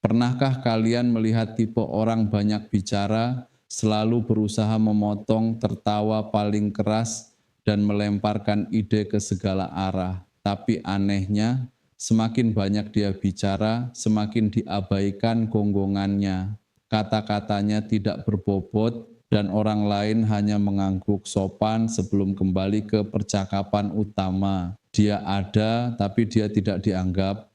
Pernahkah kalian melihat tipe orang banyak bicara, selalu berusaha memotong, tertawa paling keras, dan melemparkan ide ke segala arah? Tapi anehnya, semakin banyak dia bicara, semakin diabaikan gonggongannya. Kata-katanya tidak berbobot, dan orang lain hanya mengangguk sopan sebelum kembali ke percakapan utama. Dia ada, tapi dia tidak dianggap.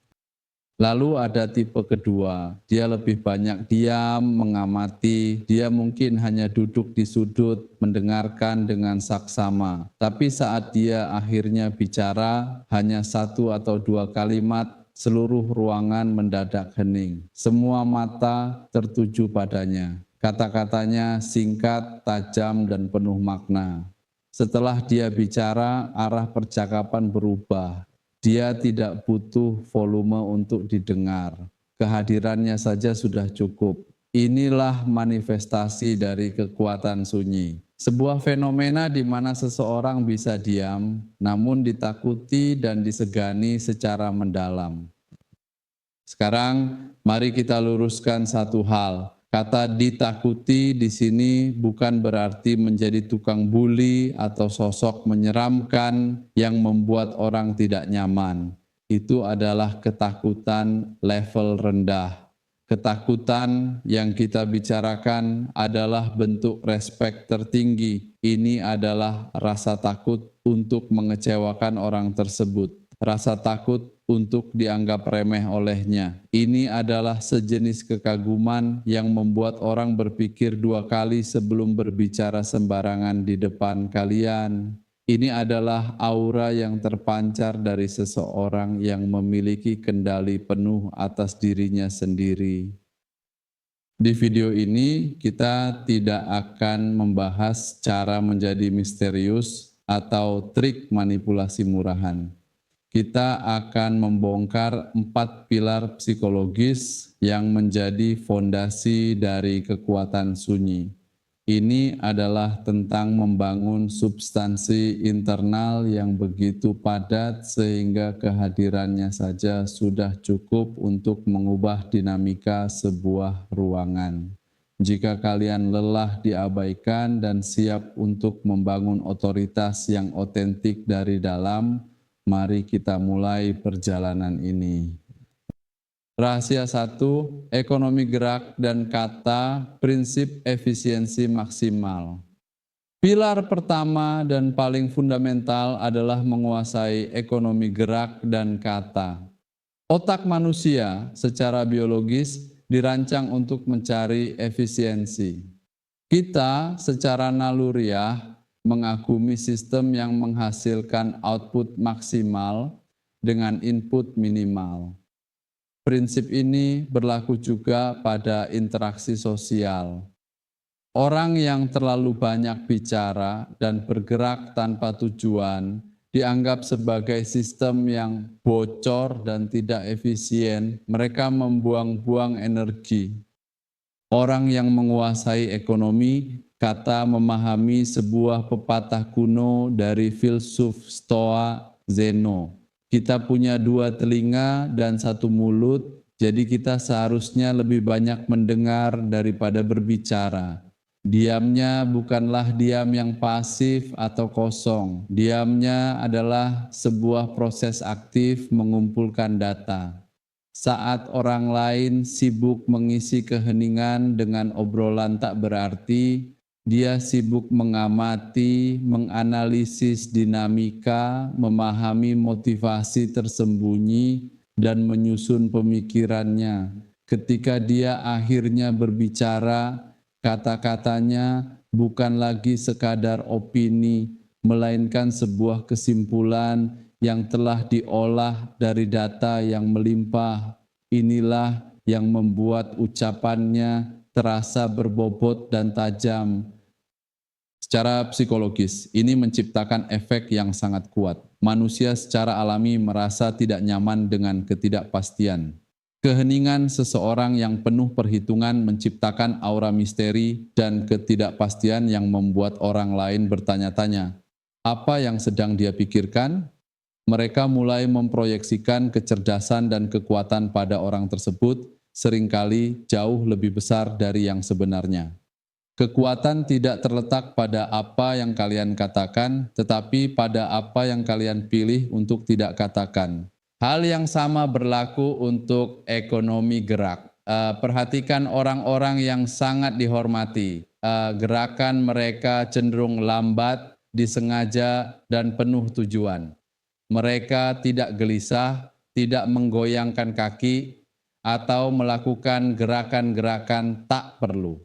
Lalu ada tipe kedua, dia lebih banyak diam, mengamati, dia mungkin hanya duduk di sudut, mendengarkan dengan saksama. Tapi saat dia akhirnya bicara, hanya satu atau dua kalimat, seluruh ruangan mendadak hening. Semua mata tertuju padanya. Kata-katanya singkat, tajam, dan penuh makna. Setelah dia bicara, arah percakapan berubah. Dia tidak butuh volume untuk didengar. Kehadirannya saja sudah cukup. Inilah manifestasi dari kekuatan sunyi. Sebuah fenomena di mana seseorang bisa diam, namun ditakuti dan disegani secara mendalam. Sekarang mari kita luruskan satu hal. Kata ditakuti di sini bukan berarti menjadi tukang bully atau sosok menyeramkan yang membuat orang tidak nyaman. Itu adalah ketakutan level rendah. Ketakutan yang kita bicarakan adalah bentuk respek tertinggi. Ini adalah rasa takut untuk mengecewakan orang tersebut. Rasa takut untuk dianggap remeh olehnya. Ini adalah sejenis kekaguman yang membuat orang berpikir dua kali sebelum berbicara sembarangan di depan kalian. Ini adalah aura yang terpancar dari seseorang yang memiliki kendali penuh atas dirinya sendiri. Di video ini kita tidak akan membahas cara menjadi misterius atau trik manipulasi murahan. Kita akan membongkar 4 pilar psikologis yang menjadi fondasi dari kekuatan sunyi. Ini adalah tentang membangun substansi internal yang begitu padat sehingga kehadirannya saja sudah cukup untuk mengubah dinamika sebuah ruangan. Jika kalian lelah diabaikan dan siap untuk membangun otoritas yang otentik dari dalam, mari kita mulai perjalanan ini. Rahasia 1, ekonomi gerak dan kata, prinsip efisiensi maksimal. Pilar pertama dan paling fundamental adalah menguasai ekonomi gerak dan kata. Otak manusia secara biologis dirancang untuk mencari efisiensi. Kita secara naluriah mengagumi sistem yang menghasilkan output maksimal dengan input minimal. Prinsip ini berlaku juga pada interaksi sosial. Orang yang terlalu banyak bicara dan bergerak tanpa tujuan dianggap sebagai sistem yang bocor dan tidak efisien. Mereka membuang-buang energi. Orang yang menguasai ekonomi, kata memahami sebuah pepatah kuno dari filsuf Stoa Zeno. Kita punya 2 telinga dan 1 mulut, jadi kita seharusnya lebih banyak mendengar daripada berbicara. Diamnya bukanlah diam yang pasif atau kosong. Diamnya adalah sebuah proses aktif mengumpulkan data. Saat orang lain sibuk mengisi keheningan dengan obrolan tak berarti, dia sibuk mengamati, menganalisis dinamika, memahami motivasi tersembunyi, dan menyusun pemikirannya. Ketika dia akhirnya berbicara, kata-katanya bukan lagi sekadar opini, melainkan sebuah kesimpulan yang telah diolah dari data yang melimpah. Inilah yang membuat ucapannya terasa berbobot dan tajam. Secara psikologis, ini menciptakan efek yang sangat kuat. Manusia secara alami merasa tidak nyaman dengan ketidakpastian. Keheningan seseorang yang penuh perhitungan menciptakan aura misteri dan ketidakpastian yang membuat orang lain bertanya-tanya, apa yang sedang dia pikirkan? Mereka mulai memproyeksikan kecerdasan dan kekuatan pada orang tersebut, seringkali jauh lebih besar dari yang sebenarnya. Kekuatan tidak terletak pada apa yang kalian katakan, tetapi pada apa yang kalian pilih untuk tidak katakan. Hal yang sama berlaku untuk ekonomi gerak. Perhatikan orang-orang yang sangat dihormati. Gerakan mereka cenderung lambat, disengaja, dan penuh tujuan. Mereka tidak gelisah, tidak menggoyangkan kaki, atau melakukan gerakan-gerakan tak perlu.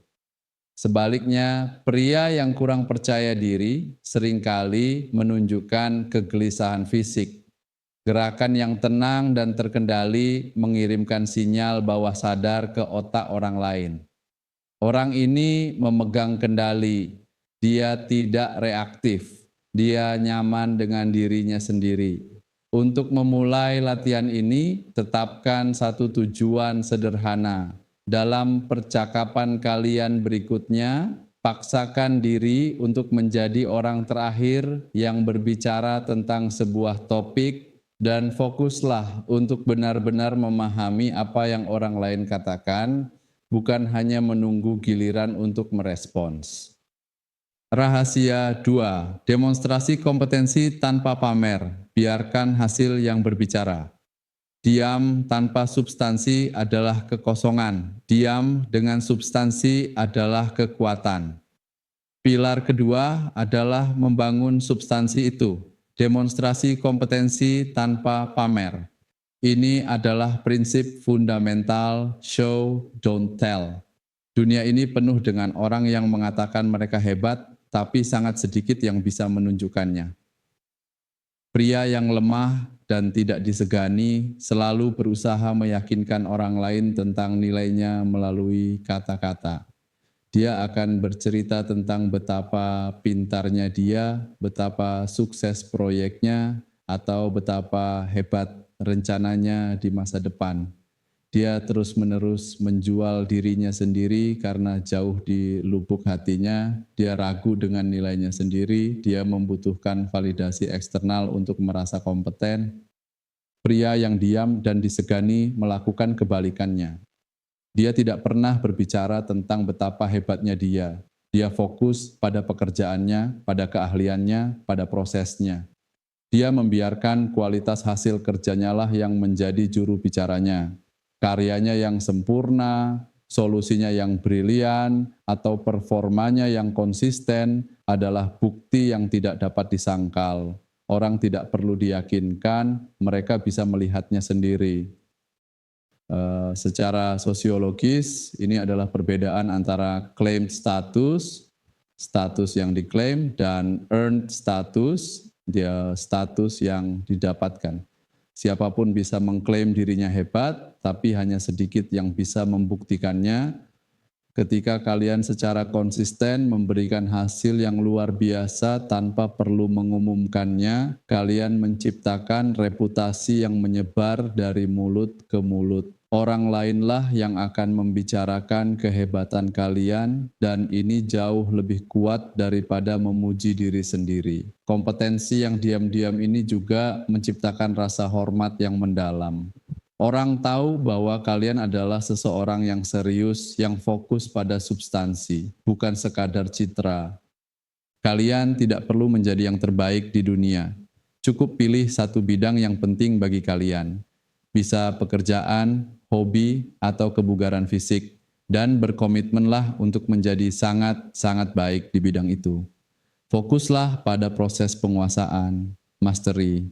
Sebaliknya, pria yang kurang percaya diri seringkali menunjukkan kegelisahan fisik. Gerakan yang tenang dan terkendali mengirimkan sinyal bawah sadar ke otak orang lain. Orang ini memegang kendali, dia tidak reaktif, dia nyaman dengan dirinya sendiri. Untuk memulai latihan ini, tetapkan satu tujuan sederhana. Dalam percakapan kalian berikutnya, paksakan diri untuk menjadi orang terakhir yang berbicara tentang sebuah topik dan fokuslah untuk benar-benar memahami apa yang orang lain katakan, bukan hanya menunggu giliran untuk merespons. Rahasia 2, demonstrasi kompetensi tanpa pamer, biarkan hasil yang berbicara. Diam tanpa substansi adalah kekosongan, diam dengan substansi adalah kekuatan. Pilar kedua adalah membangun substansi itu, demonstrasi kompetensi tanpa pamer. Ini adalah prinsip fundamental show, don't tell. Dunia ini penuh dengan orang yang mengatakan mereka hebat, tapi sangat sedikit yang bisa menunjukkannya. Pria yang lemah dan tidak disegani selalu berusaha meyakinkan orang lain tentang nilainya melalui kata-kata. Dia akan bercerita tentang betapa pintarnya dia, betapa sukses proyeknya, atau betapa hebat rencananya di masa depan. Dia terus-menerus menjual dirinya sendiri karena jauh di lubuk hatinya, dia ragu dengan nilainya sendiri, dia membutuhkan validasi eksternal untuk merasa kompeten. Pria yang diam dan disegani melakukan kebalikannya. Dia tidak pernah berbicara tentang betapa hebatnya dia. Dia fokus pada pekerjaannya, pada keahliannya, pada prosesnya. Dia membiarkan kualitas hasil kerjanya lah yang menjadi juru bicaranya. Karyanya yang sempurna, solusinya yang brilian, atau performanya yang konsisten adalah bukti yang tidak dapat disangkal. Orang tidak perlu diyakinkan, mereka bisa melihatnya sendiri. Secara sosiologis, ini adalah perbedaan antara claimed status, status yang diklaim, dan earned status, dia status yang didapatkan. Siapapun bisa mengklaim dirinya hebat, tapi hanya sedikit yang bisa membuktikannya. Ketika kalian secara konsisten memberikan hasil yang luar biasa tanpa perlu mengumumkannya, kalian menciptakan reputasi yang menyebar dari mulut ke mulut. Orang lainlah yang akan membicarakan kehebatan kalian, dan ini jauh lebih kuat daripada memuji diri sendiri. Kompetensi yang diam-diam ini juga menciptakan rasa hormat yang mendalam. Orang tahu bahwa kalian adalah seseorang yang serius, yang fokus pada substansi, bukan sekadar citra. Kalian tidak perlu menjadi yang terbaik di dunia. Cukup pilih satu bidang yang penting bagi kalian. Bisa pekerjaan, hobi, atau kebugaran fisik, dan berkomitmenlah untuk menjadi sangat-sangat baik di bidang itu. Fokuslah pada proses penguasaan, mastery.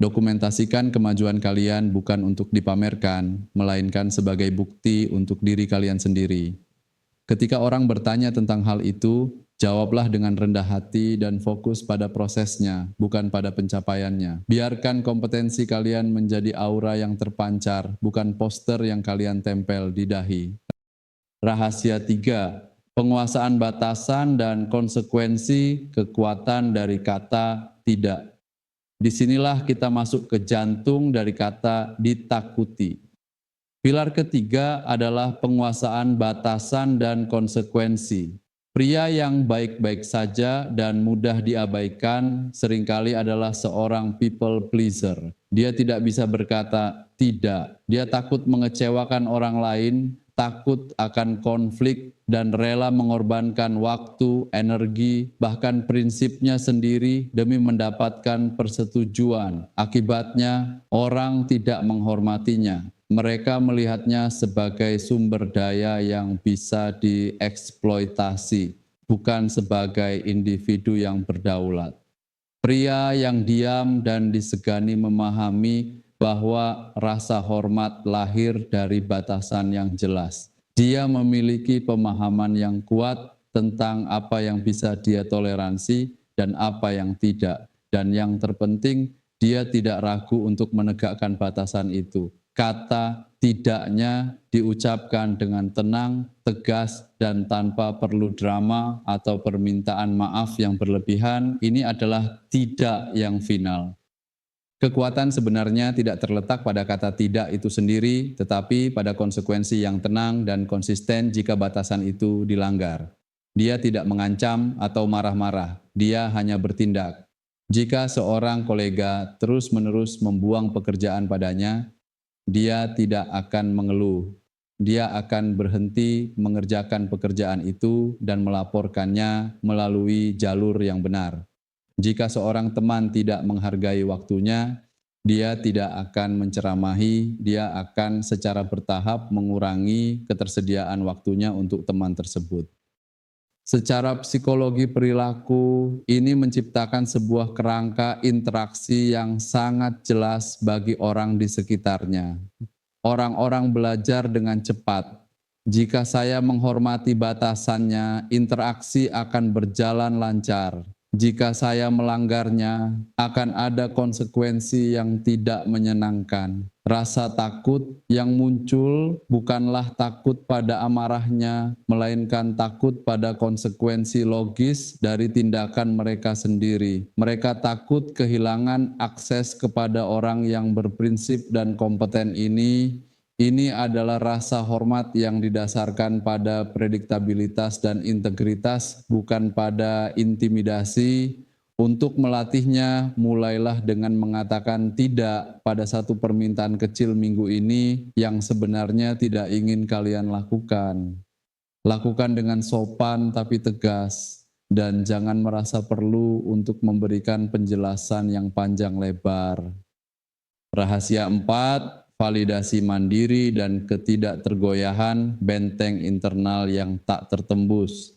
Dokumentasikan kemajuan kalian bukan untuk dipamerkan, melainkan sebagai bukti untuk diri kalian sendiri. Ketika orang bertanya tentang hal itu, jawablah dengan rendah hati dan fokus pada prosesnya, bukan pada pencapaiannya. Biarkan kompetensi kalian menjadi aura yang terpancar, bukan poster yang kalian tempel di dahi. Rahasia 3, penguasaan batasan dan konsekuensi kekuatan dari kata tidak. Disinilah kita masuk ke jantung dari kata ditakuti. Pilar ketiga adalah penguasaan batasan dan konsekuensi. Pria yang baik-baik saja dan mudah diabaikan seringkali adalah seorang people pleaser. Dia tidak bisa berkata Tidak, dia takut mengecewakan orang lain, takut akan konflik, dan rela mengorbankan waktu, energi, bahkan prinsipnya sendiri demi mendapatkan persetujuan. Akibatnya, orang tidak menghormatinya. Mereka melihatnya sebagai sumber daya yang bisa dieksploitasi, bukan sebagai individu yang berdaulat. Pria yang diam dan disegani memahami bahwa rasa hormat lahir dari batasan yang jelas. Dia memiliki pemahaman yang kuat tentang apa yang bisa dia toleransi dan apa yang tidak. Dan yang terpenting, dia tidak ragu untuk menegakkan batasan itu. Kata tidaknya diucapkan dengan tenang, tegas, dan tanpa perlu drama atau permintaan maaf yang berlebihan. Ini adalah tidak yang final. Kekuatan sebenarnya tidak terletak pada kata tidak itu sendiri, tetapi pada konsekuensi yang tenang dan konsisten jika batasan itu dilanggar. Dia tidak mengancam atau marah-marah, dia hanya bertindak. Jika seorang kolega terus-menerus membuang pekerjaan padanya, dia tidak akan mengeluh. Dia akan berhenti mengerjakan pekerjaan itu dan melaporkannya melalui jalur yang benar. Jika seorang teman tidak menghargai waktunya, dia tidak akan menceramahi, dia akan secara bertahap mengurangi ketersediaan waktunya untuk teman tersebut. Secara psikologi perilaku, ini menciptakan sebuah kerangka interaksi yang sangat jelas bagi orang di sekitarnya. Orang-orang belajar dengan cepat. Jika saya menghormati batasannya, interaksi akan berjalan lancar. Jika saya melanggarnya, akan ada konsekuensi yang tidak menyenangkan. Rasa takut yang muncul bukanlah takut pada amarahnya, melainkan takut pada konsekuensi logis dari tindakan mereka sendiri. Mereka takut kehilangan akses kepada orang yang berprinsip dan kompeten ini. Ini adalah rasa hormat yang didasarkan pada prediktabilitas dan integritas, bukan pada intimidasi. Untuk melatihnya, mulailah dengan mengatakan tidak pada satu permintaan kecil minggu ini yang sebenarnya tidak ingin kalian lakukan. Lakukan dengan sopan tapi tegas, dan jangan merasa perlu untuk memberikan penjelasan yang panjang lebar. Rahasia 4, validasi mandiri dan ketidaktergoyahan benteng internal yang tak tertembus.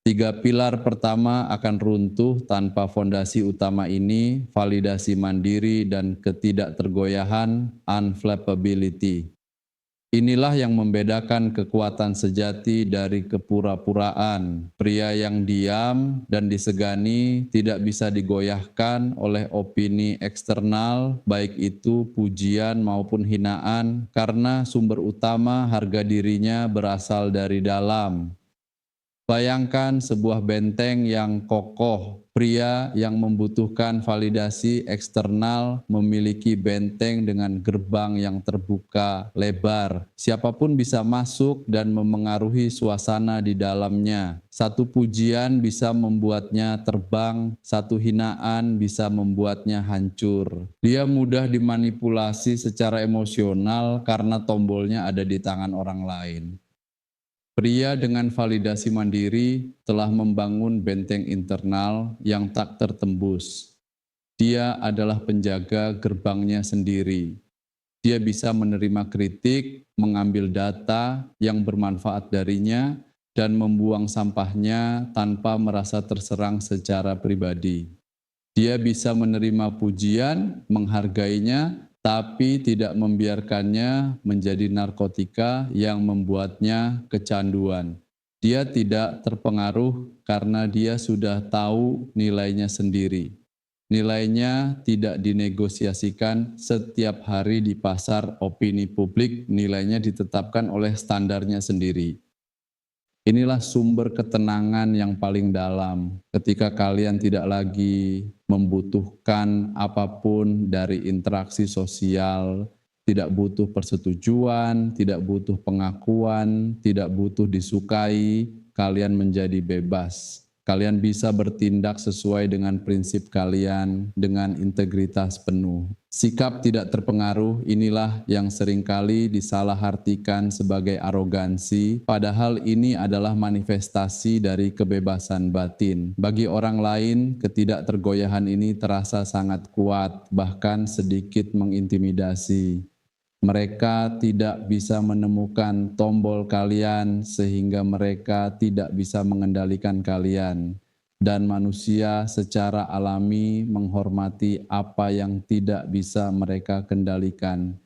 3 pilar pertama akan runtuh tanpa fondasi utama ini, validasi mandiri dan ketidaktergoyahan, unflappability. Inilah yang membedakan kekuatan sejati dari kepura-puraan. Pria yang diam dan disegani tidak bisa digoyahkan oleh opini eksternal, baik itu pujian maupun hinaan, karena sumber utama harga dirinya berasal dari dalam. Bayangkan sebuah benteng yang kokoh. Pria yang membutuhkan validasi eksternal memiliki benteng dengan gerbang yang terbuka lebar. Siapapun bisa masuk dan memengaruhi suasana di dalamnya. Satu pujian bisa membuatnya terbang, satu hinaan bisa membuatnya hancur. Dia mudah dimanipulasi secara emosional karena tombolnya ada di tangan orang lain. Pria dengan validasi mandiri telah membangun benteng internal yang tak tertembus. Dia adalah penjaga gerbangnya sendiri. Dia bisa menerima kritik, mengambil data yang bermanfaat darinya, dan membuang sampahnya tanpa merasa terserang secara pribadi. Dia bisa menerima pujian, menghargainya, tapi tidak membiarkannya menjadi narkotika yang membuatnya kecanduan. Dia tidak terpengaruh karena dia sudah tahu nilainya sendiri. Nilainya tidak dinegosiasikan setiap hari di pasar opini publik, nilainya ditetapkan oleh standarnya sendiri. Inilah sumber ketenangan yang paling dalam ketika kalian tidak lagi membutuhkan apapun dari interaksi sosial, tidak butuh persetujuan, tidak butuh pengakuan, tidak butuh disukai, kalian menjadi bebas. Kalian bisa bertindak sesuai dengan prinsip kalian dengan integritas penuh. Sikap tidak terpengaruh inilah yang seringkali disalahartikan sebagai arogansi, padahal ini adalah manifestasi dari kebebasan batin. Bagi orang lain, ketidaktergoyahan ini terasa sangat kuat, bahkan sedikit mengintimidasi. Mereka tidak bisa menemukan tombol kalian sehingga mereka tidak bisa mengendalikan kalian. Dan manusia secara alami menghormati apa yang tidak bisa mereka kendalikan.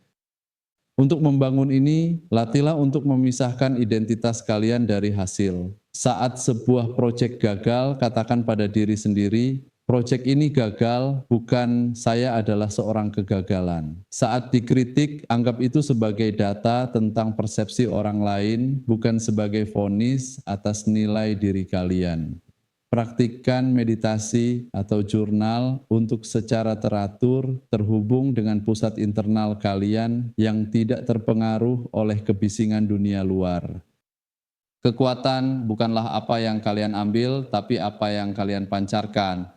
Untuk membangun ini, latihlah untuk memisahkan identitas kalian dari hasil. Saat sebuah proyek gagal, katakan pada diri sendiri, proyek ini gagal, bukan saya adalah seorang kegagalan. Saat dikritik, anggap itu sebagai data tentang persepsi orang lain, bukan sebagai vonis atas nilai diri kalian. Praktikkan meditasi atau jurnal untuk secara teratur terhubung dengan pusat internal kalian yang tidak terpengaruh oleh kebisingan dunia luar. Kekuatan bukanlah apa yang kalian ambil, tapi apa yang kalian pancarkan.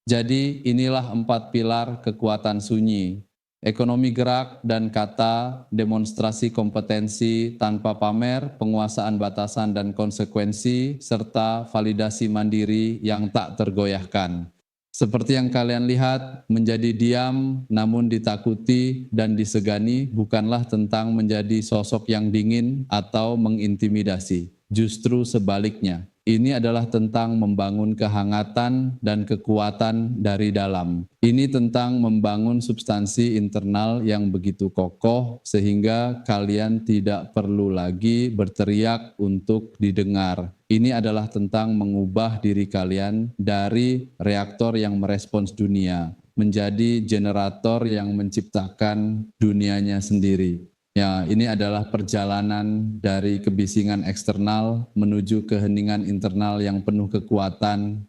Jadi inilah 4 pilar kekuatan sunyi. Ekonomi gerak dan kata, demonstrasi kompetensi tanpa pamer, penguasaan batasan dan konsekuensi, serta validasi mandiri yang tak tergoyahkan. Seperti yang kalian lihat, menjadi diam namun ditakuti dan disegani bukanlah tentang menjadi sosok yang dingin atau mengintimidasi. Justru sebaliknya. Ini adalah tentang membangun kehangatan dan kekuatan dari dalam. Ini tentang membangun substansi internal yang begitu kokoh sehingga kalian tidak perlu lagi berteriak untuk didengar. Ini adalah tentang mengubah diri kalian dari reaktor yang merespons dunia menjadi generator yang menciptakan dunianya sendiri. Ya, ini adalah perjalanan dari kebisingan eksternal menuju keheningan internal yang penuh kekuatan.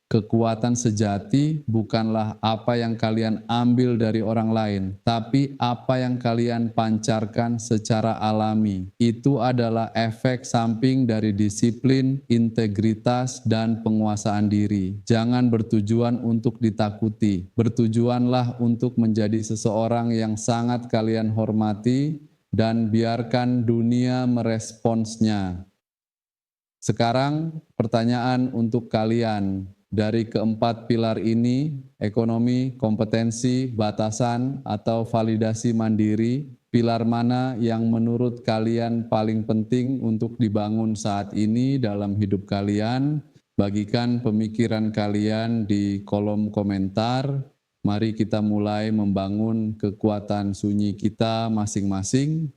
Kekuatan sejati bukanlah apa yang kalian ambil dari orang lain, tapi apa yang kalian pancarkan secara alami. Itu adalah efek samping dari disiplin, integritas, dan penguasaan diri. Jangan bertujuan untuk ditakuti, bertujuanlah untuk menjadi seseorang yang sangat kalian hormati dan biarkan dunia meresponsnya. Sekarang pertanyaan untuk kalian. Dari keempat pilar ini, ekonomi, kompetensi, batasan, atau validasi mandiri, pilar mana yang menurut kalian paling penting untuk dibangun saat ini dalam hidup kalian? Bagikan pemikiran kalian di kolom komentar. Mari kita mulai membangun kekuatan sunyi kita masing-masing.